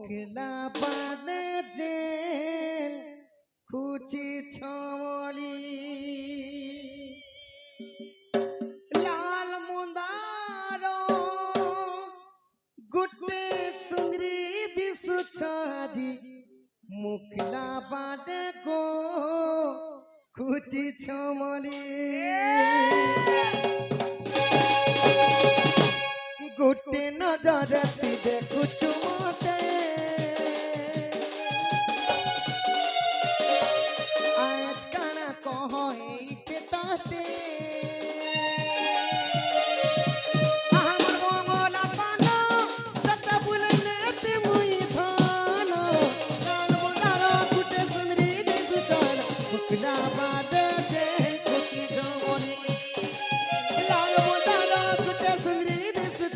মুখলা বালে জেল খুচি ছমলি লাল মুন্দার গুটে সুন্দরী দিশু ছাদি মুখলা বালে গো খুচি ছমলি গুটে নজরতি দেখুছু মতে আজ কানা কহ এইতে তাতে আমার মঙ্গলা পান তত বুলনেতে মুই ধন লাল মুন্দার গুটে সুন্দরী দিশু ছাদ মুখলা বাদে যে খুচি ছমলি লাল মুন্দার গুটে সুন্দরী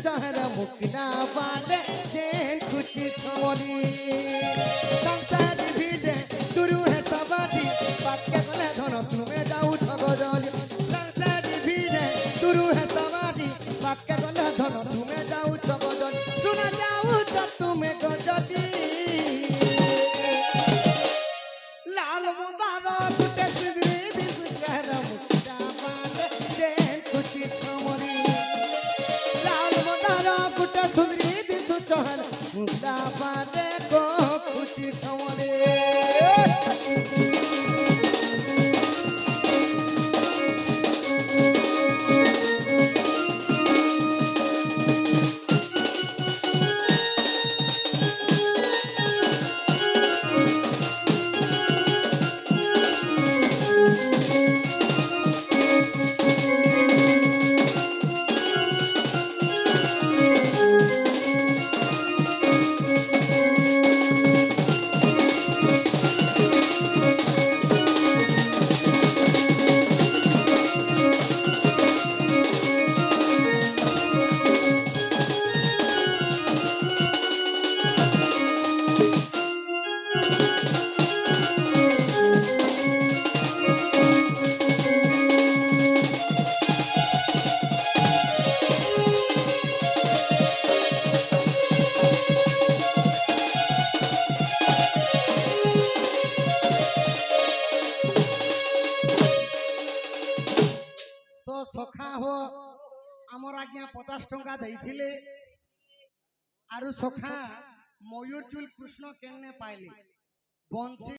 চাহরা মুখলা বালে যে খুচি ছমলি সংসার ভিড়ে তুরু হে সবাদি পাকে গলে ধন তুমি যাও ছগজলি সংসার ভিড়ে তুরু হে সবাদি পাকে গলে ধন তুমি যাও ছগজলি শুনা যাও তুমি গজলি লাল মুন্দার গুটে সুন্দরী দিশু চাহরা মুখলা বালে যে খুচি ছমলি গুটা সুন্দরী দিশু চহর মুখলা বাদে গো খুচি ছমলে सखा हो आमर आज्ञा 50 टंका देइथिले आरु सखा मयूरचूल कृष्ण केने पाइले बंशी